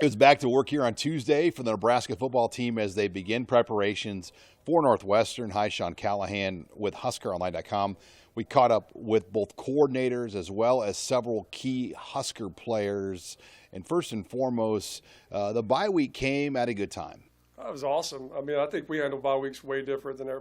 It was back to work here on Tuesday for the Nebraska football team as they begin preparations for Northwestern. Hi, Sean Callahan with HuskerOnline.com. We caught up with both coordinators as well as several key Husker players. And first and foremost, the bye week came at a good time. That was awesome. I mean, I think we handle bye weeks way different than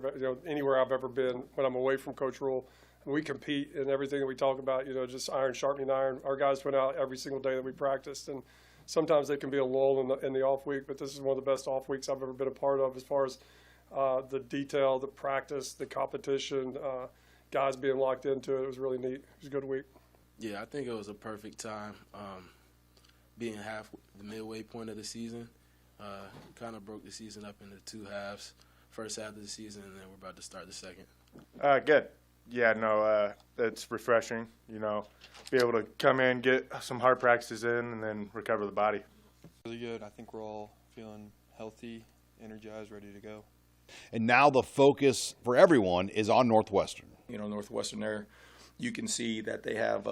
anywhere I've ever been when I'm away from Coach Rule. We compete in everything that we talk about, just iron sharpening iron. Our guys went out every single day that we practiced, and sometimes they can be a lull in the off week, but this is one of the best off weeks I've ever been a part of as far as the detail, the practice, the competition, guys being locked into it. It was really neat. It was a good week. Yeah, I think it was a perfect time. Being the midway point of the season, kind of broke the season up into two halves. First half of the season, and then we're about to start the second. Good. Yeah, no, it's refreshing, be able to come in, get some hard practices in, and then recover the body. Really good. I think we're all feeling healthy, energized, ready to go. And now the focus for everyone is on Northwestern. Northwestern there, you can see that they have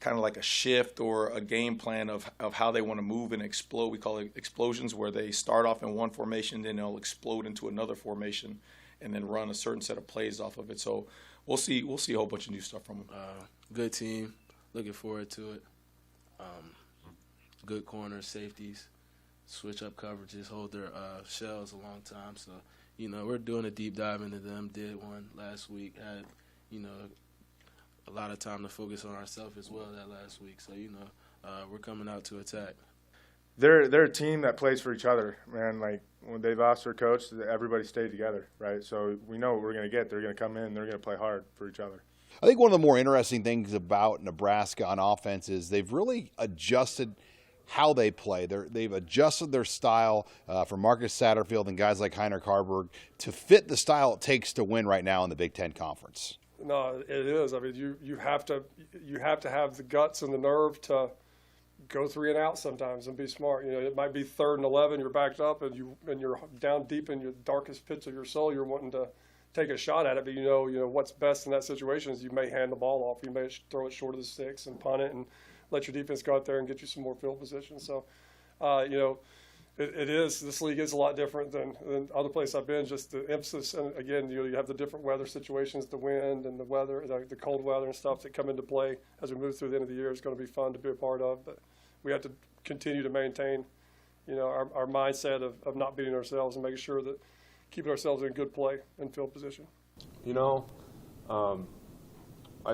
kind of like a shift or a game plan of how they want to move and explode. We call it explosions, where they start off in one formation, then they'll explode into another formation, and then run a certain set of plays off of it. So we'll see a whole bunch of new stuff from them. Good team. Looking forward to it. Good corners, safeties, switch up coverages, hold their shells a long time. So, we're doing a deep dive into them. Did one last week. Had, a lot of time to focus on ourselves as well that last week. So, we're coming out to attack. They're a team that plays for each other, man. Like, when they lost their coach, everybody stayed together, right? So we know what we're going to get. They're going to come in. They're going to play hard for each other. I think one of the more interesting things about Nebraska on offense is they've really adjusted how they play. They've adjusted their style for Marcus Satterfield and guys like Heinrich Harburg to fit the style it takes to win right now in the Big Ten Conference. No, it is. I mean, you have to have the guts and the nerve to go 3 and out sometimes and be smart. It might be 3rd and 11, you're backed up, and you're down deep in your darkest pits of your soul. You're wanting to take a shot at it, but what's best in that situation is you may hand the ball off. You may throw it short of the sticks and punt it and let your defense go out there and get you some more field position. So, it is. This league is a lot different than other places I've been. Just the emphasis, and again, you have the different weather situations, the wind and the weather, the cold weather and stuff that come into play as we move through the end of the year. It's going to be fun to be a part of, but we have to continue to maintain, our mindset of not beating ourselves and making sure that keeping ourselves in good play and field position. I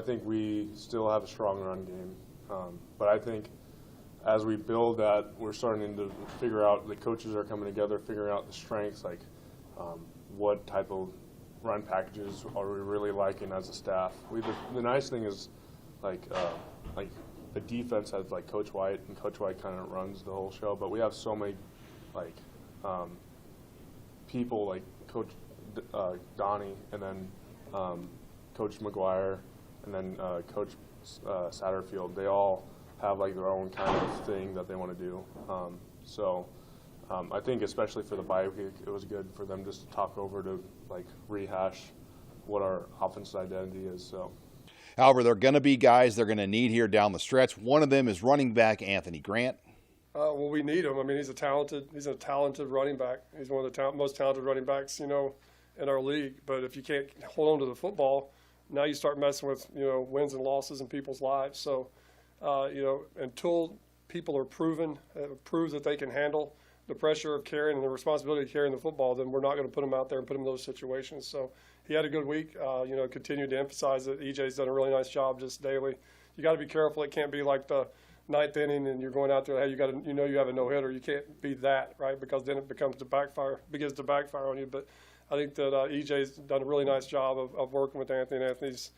think we still have a strong run game, but I think as we build that, we're starting to figure out, the coaches are coming together, figuring out the strengths, like what type of run packages are we really liking as a staff. The nice thing is, like the defense has like Coach White, and Coach White kind of runs the whole show, but we have so many people like Coach Donnie, and then Coach McGuire, and then Coach Satterfield. They all have like their own kind of thing that they want to do. I think especially for the bye week, it was good for them just to talk over to like rehash what our offensive identity is. So. However, there are going to be guys they're going to need here down the stretch. One of them is running back Anthony Grant. Well, we need him. I mean, he's a talented running back. He's one of the most talented running backs, in our league. But if you can't hold on to the football, now you start messing with, wins and losses in people's lives. So, until people are proves that they can handle the pressure of carrying and the responsibility of carrying the football, then we're not going to put them out there and put them in those situations. So he had a good week. Continued to emphasize that EJ's done a really nice job just daily. You got to be careful. It can't be like the 9th inning and you're going out there, hey, you have a no-hitter. You can't be that, right? Because then it begins to backfire on you. But I think that EJ's done a really nice job of working with Anthony. And Anthony's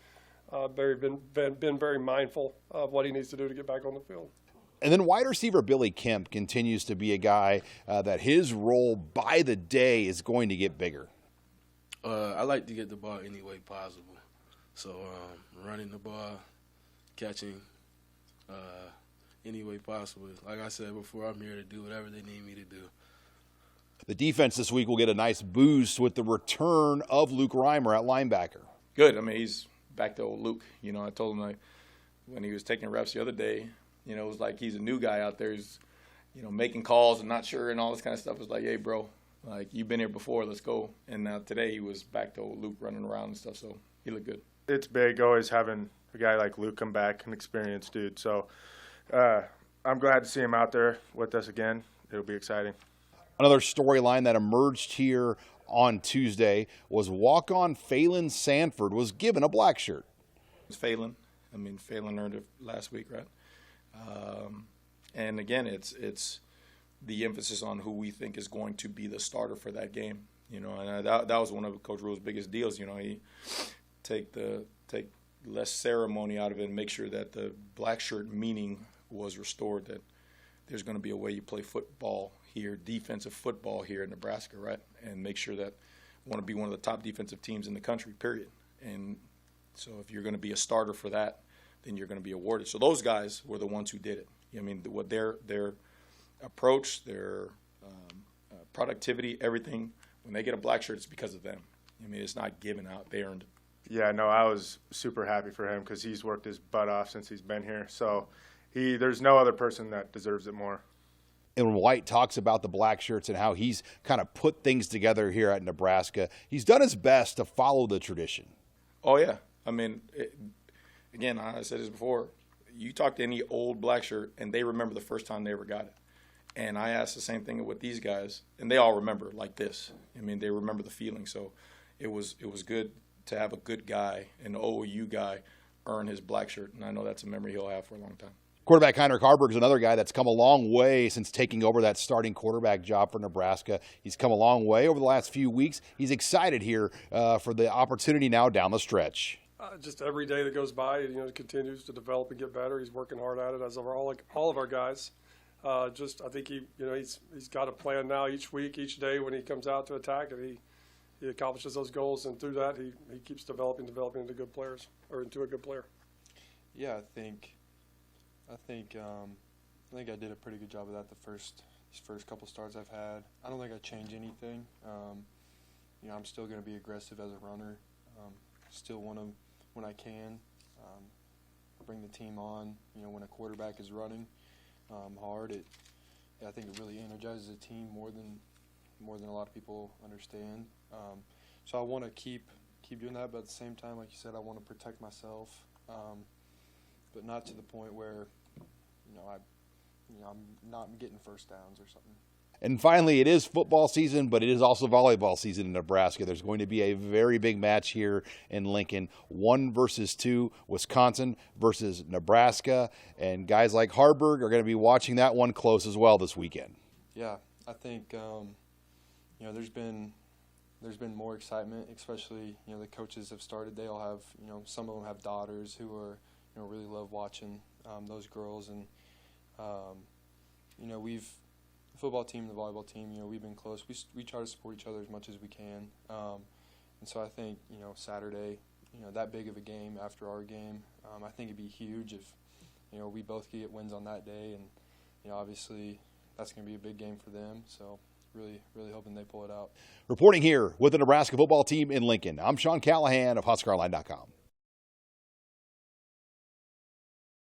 been very mindful of what he needs to do to get back on the field. And then wide receiver Billy Kemp continues to be a guy that his role by the day is going to get bigger. I like to get the ball any way possible. So running the ball, catching, any way possible. Like I said before, I'm here to do whatever they need me to do. The defense this week will get a nice boost with the return of Luke Reimer at linebacker. Good. I mean, he's back to old Luke. I told him when he was taking reps the other day, it was like he's a new guy out there. He's making calls and not sure and all this kind of stuff. It was like, hey, bro, like, you've been here before, let's go. And now today he was back to Luke running around and stuff, so he looked good. It's big always having a guy like Luke come back, an experienced dude. So I'm glad to see him out there with us again. It'll be exciting. Another storyline that emerged here on Tuesday was walk-on Phelan Sanford was given a black shirt. It's Phelan. I mean, Phelan earned it last week, right? And again, it's the emphasis on who we think is going to be the starter for that game. And that was one of Coach Rule's biggest deals. He take less ceremony out of it and make sure that the black shirt meaning was restored, that there's going to be a way you play football here, defensive football here in Nebraska, right? And make sure that want to be one of the top defensive teams in the country, period. And so if you're going to be a starter for that, then you're going to be awarded. So those guys were the ones who did it. I mean, what their approach, their productivity, everything, when they get a black shirt, it's because of them. I mean, it's not given out. They earned it. Yeah, no, I was super happy for him because he's worked his butt off since he's been here. So there's no other person that deserves it more. And when White talks about the black shirts and how he's kind of put things together here at Nebraska, he's done his best to follow the tradition. Oh, yeah. I mean, again, I said this before. You talk to any old black shirt, and they remember the first time they ever got it. And I asked the same thing with these guys, and they all remember like this. I mean, they remember the feeling. So it was good to have a good guy, an OU guy, earn his black shirt. And I know that's a memory he'll have for a long time. Quarterback Heinrich Harburg is another guy that's come a long way since taking over that starting quarterback job for Nebraska. He's come a long way over the last few weeks. He's excited here for the opportunity now down the stretch. Just every day that goes by, continues to develop and get better. He's working hard at it, as are all of our guys. I think he's got a plan now each week, each day when he comes out to attack, and he accomplishes those goals, and through that he keeps developing into good players, or into a good player. Yeah, I think I did a pretty good job of that these first couple starts I've had. I don't think I change anything. I'm still going to be aggressive as a runner. Still want to, when I can, bring the team on. When a quarterback is running hard, I think it really energizes the team more than a lot of people understand. So I want to keep doing that, but at the same time, like you said, I want to protect myself, but not to the point where I'm not getting first downs or something. And finally, it is football season, but it is also volleyball season in Nebraska. There's going to be a very big match here in Lincoln, 1 versus 2, Wisconsin versus Nebraska. And guys like Harburg are going to be watching that one close as well this weekend. Yeah, I think there's been more excitement, especially the coaches have started. They all have some of them have daughters who are really love watching those girls, and the football team, the volleyball team, we've been close. We try to support each other as much as we can, and so I think Saturday, that big of a game after our game, I think it'd be huge if we both get wins on that day, and obviously that's going to be a big game for them. So really hoping they pull it out. Reporting here with the Nebraska football team in Lincoln, I'm Sean Callahan of HuskerOnline.com.